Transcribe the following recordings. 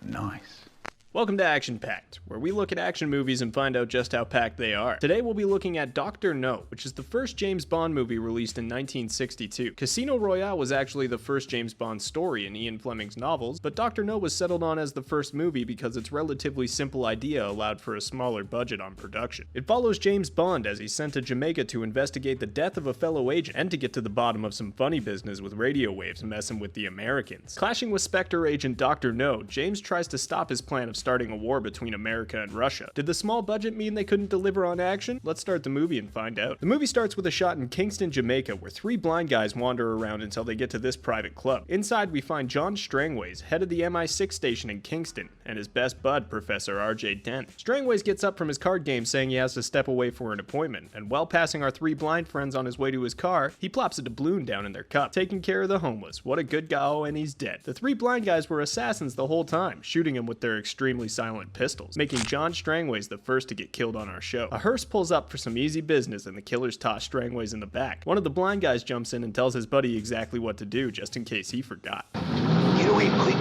Nice. Welcome to Action Packed, where we look at action movies and find out just how packed they are. Today we'll be looking at drno, which is the first James Bond movie released in 1962. Casino Royale was actually the first James Bond story in Ian Fleming's novels, but drno was settled on as the first movie because its relatively simple idea allowed for a smaller budget on production. It follows James Bond as he's sent to Jamaica to investigate the death of a fellow agent and to get to the bottom of some funny business with radio waves messing with the Americans. Clashing with Spectre agent Dr. No, James tries to stop his plan of starting a war between America and Russia. Did the small budget mean they couldn't deliver on action? Let's start the movie and find out. The movie starts with a shot in Kingston, Jamaica, where three blind guys wander around until they get to this private club. Inside we find John Strangways, head of the MI6 station in Kingston, and his best bud, Professor R.J. Dent. Strangways gets up from his card game saying he has to step away for an appointment, and while passing our three blind friends on his way to his car, he plops a doubloon down in their cup. Taking care of the homeless. What a good guy. Oh, and he's dead. The three blind guys were assassins the whole time, shooting him with their extremely silent pistols, making John Strangways the first to get killed on our show. A hearse pulls up for some easy business and the killers toss Strangways in the back. One of the blind guys jumps in and tells his buddy exactly what to do, just in case he forgot. Get away quick.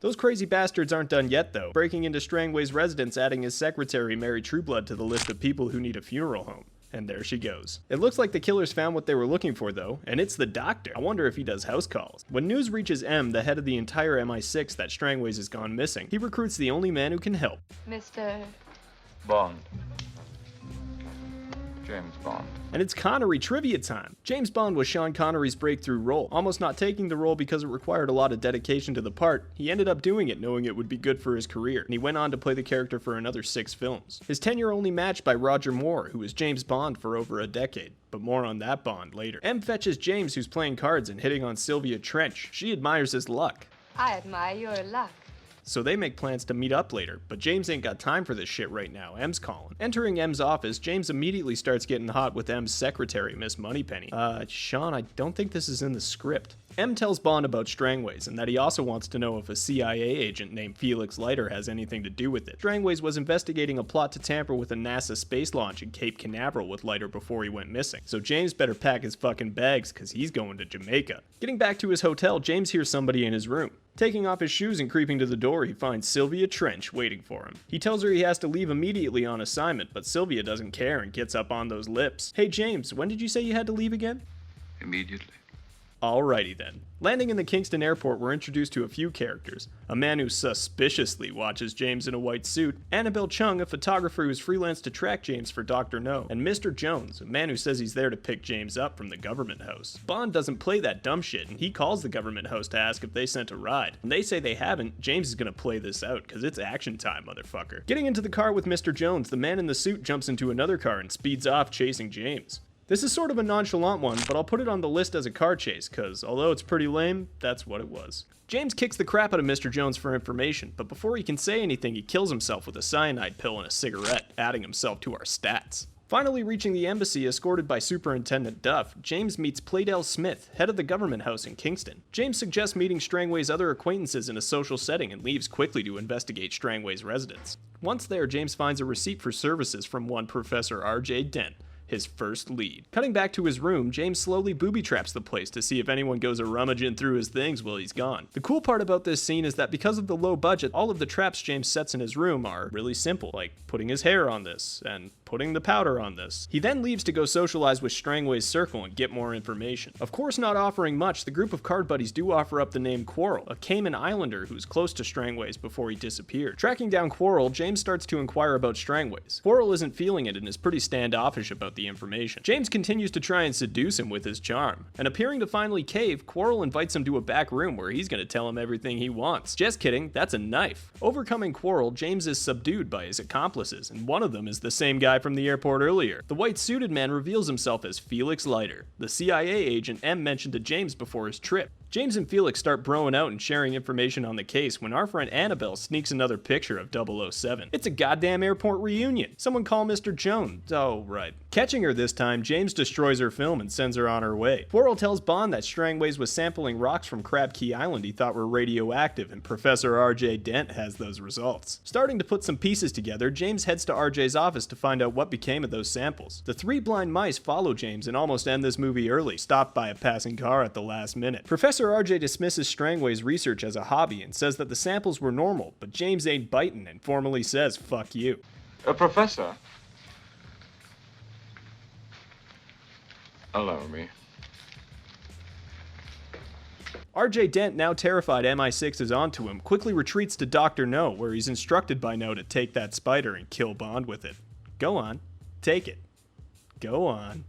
Those crazy bastards aren't done yet though, breaking into Strangways' residence, adding his secretary Mary Trueblood to the list of people who need a funeral home. And there she goes. It looks like the killers found what they were looking for though, and it's the doctor. I wonder if he does house calls. When news reaches M, the head of the entire MI6, that Strangways has gone missing, he recruits the only man who can help. Mr. Bond. James Bond. And it's Connery trivia time. James Bond was Sean Connery's breakthrough role. Almost not taking the role because it required a lot of dedication to the part, he ended up doing it knowing it would be good for his career, and he went on to play the character for another 6 films. His tenure only matched by Roger Moore, who was James Bond for over a decade. But more on that Bond later. M fetches James, who's playing cards and hitting on Sylvia Trench. She admires his luck. I admire your luck. So they make plans to meet up later, but James ain't got time for this shit right now. M's calling. Entering M's office, James immediately starts getting hot with M's secretary, Miss Moneypenny. Sean, I don't think this is in the script. M tells Bond about Strangways, and that he also wants to know if a CIA agent named Felix Leiter has anything to do with it. Strangways was investigating a plot to tamper with a NASA space launch in Cape Canaveral with Leiter before he went missing. So James better pack his fucking bags, cause he's going to Jamaica. Getting back to his hotel, James hears somebody in his room. Taking off his shoes and creeping to the door, he finds Sylvia Trench waiting for him. He tells her he has to leave immediately on assignment, but Sylvia doesn't care and gets up on those lips. Hey James, when did you say you had to leave again? Immediately. Alrighty then. Landing in the Kingston airport, we're introduced to a few characters. A man who suspiciously watches James in a white suit, Annabelle Chung, a photographer who's freelanced to track James for Dr. No, and Mr. Jones, a man who says he's there to pick James up from the government house. Bond doesn't play that dumb shit, and he calls the government house to ask if they sent a ride. When they say they haven't, James is gonna play this out, cause it's action time, motherfucker. Getting into the car with Mr. Jones, the man in the suit jumps into another car and speeds off chasing James. This is sort of a nonchalant one, but I'll put it on the list as a car chase, cause although it's pretty lame, that's what it was. James kicks the crap out of Mr. Jones for information, but before he can say anything, he kills himself with a cyanide pill and a cigarette, adding himself to our stats. Finally reaching the embassy, escorted by Superintendent Duff, James meets Playdell Smith, head of the government house in Kingston. James suggests meeting Strangways' other acquaintances in a social setting and leaves quickly to investigate Strangways' residence. Once there, James finds a receipt for services from one Professor R.J. Dent, his first lead. Cutting back to his room, James slowly booby-traps the place to see if anyone goes a-rummaging through his things while he's gone. The cool part about this scene is that because of the low budget, all of the traps James sets in his room are really simple, like putting his hair on this, and putting the powder on this. He then leaves to go socialize with Strangways' circle and get more information. Of course, not offering much, the group of card buddies do offer up the name Quarrel, a Cayman Islander who's close to Strangways before he disappeared. Tracking down Quarrel, James starts to inquire about Strangways. Quarrel isn't feeling it and is pretty standoffish about the information. James continues to try and seduce him with his charm, and appearing to finally cave, Quarrel invites him to a back room where he's gonna tell him everything he wants. Just kidding, that's a knife. Overcoming Quarrel, James is subdued by his accomplices, and one of them is the same guy from the airport earlier. The white-suited man reveals himself as Felix Leiter, the CIA agent M mentioned to James before his trip. James and Felix start broing out and sharing information on the case when our friend Annabelle sneaks another picture of 007. It's a goddamn airport reunion. Someone call Mr. Jones. Oh, right. Catching Catching her this time, James destroys her film and sends her on her way. Quarrel tells Bond that Strangways was sampling rocks from Crab Key Island he thought were radioactive, and Professor R.J. Dent has those results. Starting to put some pieces together, James heads to R.J.'s office to find out what became of those samples. The three blind mice follow James and almost end this movie early, stopped by a passing car at the last minute. Professor R.J. dismisses Strangways' research as a hobby and says that the samples were normal, but James ain't biting and formally says, "Fuck you." Professor? Allow me. R.J. Dent, now terrified MI6 is onto him, quickly retreats to Dr. No, where he's instructed by No to take that spider and kill Bond with it. Go on. Take it. Go on.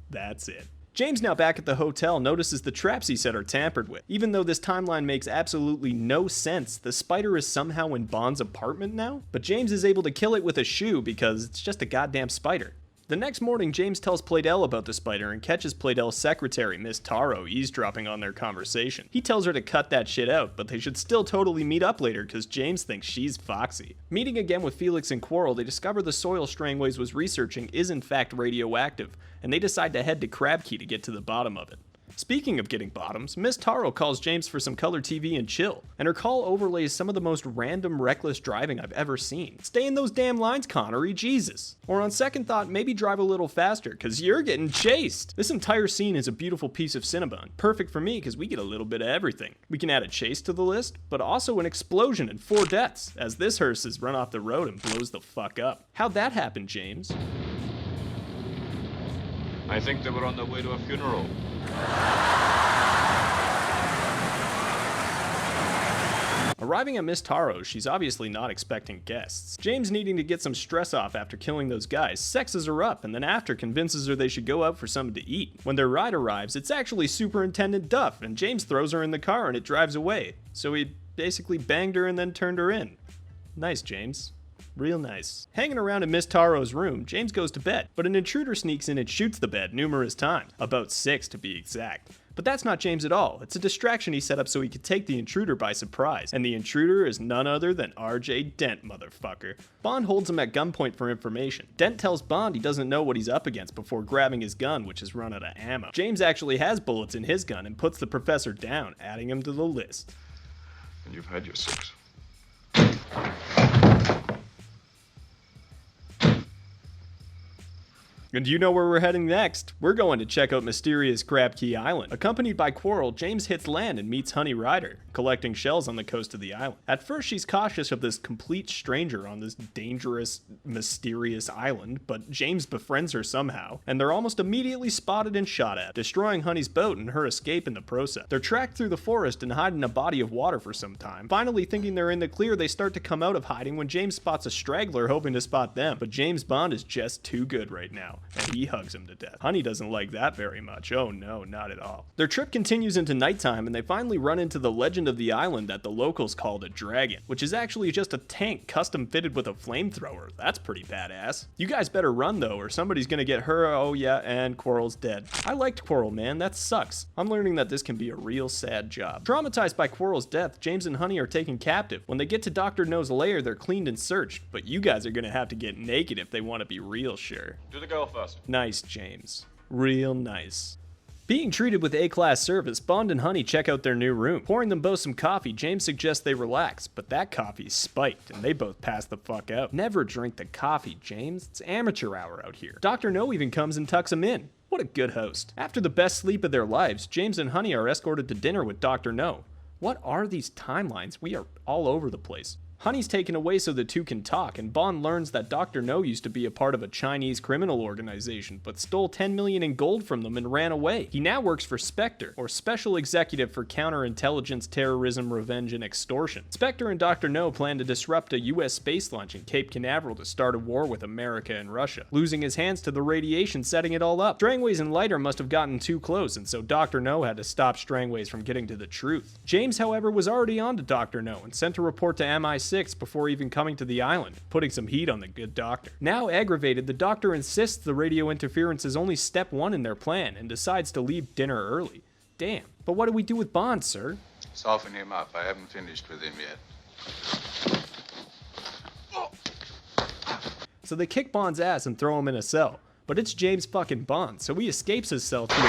That's it. James, now back at the hotel, notices the traps he set are tampered with. Even though this timeline makes absolutely no sense, the spider is somehow in Bond's apartment now? But James is able to kill it with a shoe because it's just a goddamn spider. The next morning, James tells Playdell about the spider and catches Playdell's secretary, Miss Taro, eavesdropping on their conversation. He tells her to cut that shit out, but they should still totally meet up later because James thinks she's foxy. Meeting again with Felix and Quarrel, they discover the soil Strangways was researching is in fact radioactive, and they decide to head to Crab Key to get to the bottom of it. Speaking of getting bottoms, Miss Taro calls James for some color TV and chill, and her call overlays some of the most random, reckless driving I've ever seen. Stay in those damn lines, Connery, Jesus. Or on second thought, maybe drive a little faster, cause you're getting chased. This entire scene is a beautiful piece of cinema, and perfect for me cause we get a little bit of everything. We can add a chase to the list, but also an explosion and 4 deaths, as this hearse is run off the road and blows the fuck up. How'd that happen, James? I think they were on their way to a funeral. Arriving at Miss Taro's, she's obviously not expecting guests. James, needing to get some stress off after killing those guys, sexes her up and then after convinces her they should go out for something to eat. When their ride arrives, it's actually Superintendent Duff, and James throws her in the car and it drives away. So he basically banged her and then turned her in. Nice, James. Real nice. Hanging around in Miss Taro's room, James goes to bed, but an intruder sneaks in and shoots the bed numerous times. About 6 to be exact. But that's not James at all. It's a distraction he set up so he could take the intruder by surprise. And the intruder is none other than R.J. Dent, motherfucker. Bond holds him at gunpoint for information. Dent tells Bond he doesn't know what he's up against before grabbing his gun, which has run out of ammo. James actually has bullets in his gun and puts the professor down, adding him to the list. And you've had your 6. And you know where we're heading next? We're going to check out mysterious Crab Key Island. Accompanied by Quarrel, James hits land and meets Honey Ryder, collecting shells on the coast of the island. At first, she's cautious of this complete stranger on this dangerous, mysterious island, but James befriends her somehow, and they're almost immediately spotted and shot at, destroying Honey's boat and her escape in the process. They're tracked through the forest and hide in a body of water for some time. Finally, thinking they're in the clear, they start to come out of hiding when James spots a straggler hoping to spot them, but James Bond is just too good right now, and he hugs him to death. Honey doesn't like that very much. Oh no, not at all. Their trip continues into nighttime, and they finally run into the legend of the island that the locals called a dragon, which is actually just a tank custom fitted with a flamethrower. That's pretty badass. You guys better run though, or somebody's gonna get her. Oh yeah, and Quarrel's dead. I liked Quarrel, man. That sucks. I'm learning that this can be a real sad job. Traumatized by Quarrel's death, James and Honey are taken captive. When they get to Dr. No's lair, they're cleaned and searched, but you guys are gonna have to get naked if they want to be real sure. Do the girl first. Nice, James. Real nice. Being treated with A-class service, Bond and Honey check out their new room. Pouring them both some coffee, James suggests they relax, but that coffee's spiked, and they both pass the fuck out. Never drink the coffee, James. It's amateur hour out here. Dr. No even comes and tucks him in. What a good host. After the best sleep of their lives, James and Honey are escorted to dinner with Dr. No. What are these timelines? We are all over the place. Honey's taken away so the two can talk, and Bond learns that Dr. No used to be a part of a Chinese criminal organization, but stole $10 million in gold from them and ran away. He now works for Spectre, or Special Executive for Counterintelligence, Terrorism, Revenge, and Extortion. Spectre and Dr. No plan to disrupt a US space launch in Cape Canaveral to start a war with America and Russia, losing his hands to the radiation setting it all up. Strangways and Leiter must have gotten too close, and so Dr. No had to stop Strangways from getting to the truth. James, however, was already on to Dr. No and sent a report to MI6 before even coming to the island, putting some heat on the good doctor. Now aggravated, the doctor insists the radio interference is only step 1 in their plan and decides to leave dinner early. Damn. But what do we do with Bond, sir? Soften him up. I haven't finished with him yet. So they kick Bond's ass and throw him in a cell. But it's James fucking Bond, so he escapes his cell through...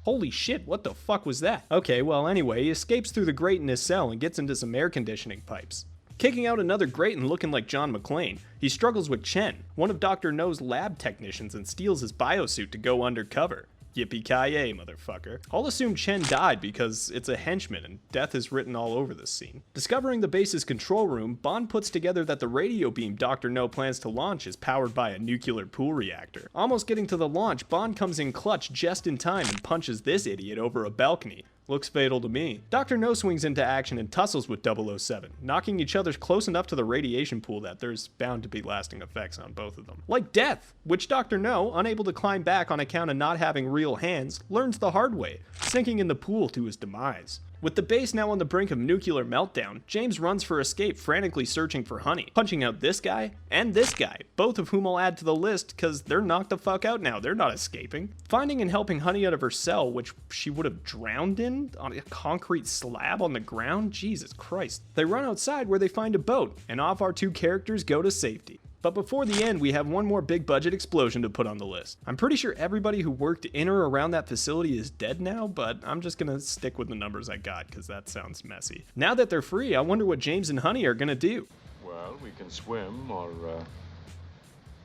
Holy shit, what the fuck was that? Okay, well anyway, he escapes through the grate in his cell and gets into some air conditioning pipes. Kicking out another grate and looking like John McClane, he struggles with Chen, one of Dr. No's lab technicians, and steals his biosuit to go undercover. Yippee-ki-yay, motherfucker. I'll assume Chen died because it's a henchman and death is written all over this scene. Discovering the base's control room, Bond puts together that the radio beam Dr. No plans to launch is powered by a nuclear pool reactor. Almost getting to the launch, Bond comes in clutch just in time and punches this idiot over a balcony. Looks fatal to me. Dr. No swings into action and tussles with 007, knocking each other close enough to the radiation pool that there's bound to be lasting effects on both of them. Like death, which Dr. No, unable to climb back on account of not having real hands, learns the hard way, sinking in the pool to his demise. With the base now on the brink of nuclear meltdown, James runs for escape, frantically searching for Honey, punching out this guy and this guy, both of whom I'll add to the list because they're knocked the fuck out now, they're not escaping. Finding and helping Honey out of her cell, which she would have drowned in, on a concrete slab on the ground, Jesus Christ. They run outside where they find a boat, and off our two characters go to safety. But before the end, we have one more big budget explosion to put on the list. I'm pretty sure everybody who worked in or around that facility is dead now, but I'm just gonna stick with the numbers I got because that sounds messy. Now that they're free, I wonder what James and Honey are gonna do. Well, we can swim or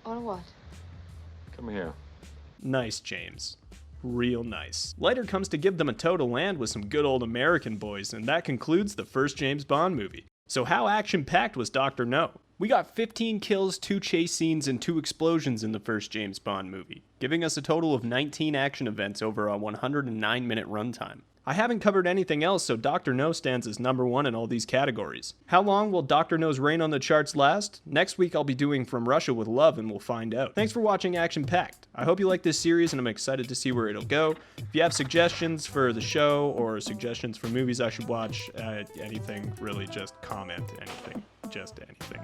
what? come here. Nice, James. Real nice. Leiter comes to give them a tow to land with some good old American boys, and that concludes the first James Bond movie. So how action-packed was Dr. No? We got 15 kills, 2 chase scenes, and 2 explosions in the first James Bond movie, giving us a total of 19 action events over a 109-minute runtime. I haven't covered anything else, so Dr. No stands as number 1 in all these categories. How long will Dr. No's reign on the charts last? Next week I'll be doing From Russia with Love and we'll find out. Thanks for watching Action Packed. I hope you like this series and I'm excited to see where it'll go. If you have suggestions for the show or suggestions for movies I should watch, anything really, just comment anything. Just anything.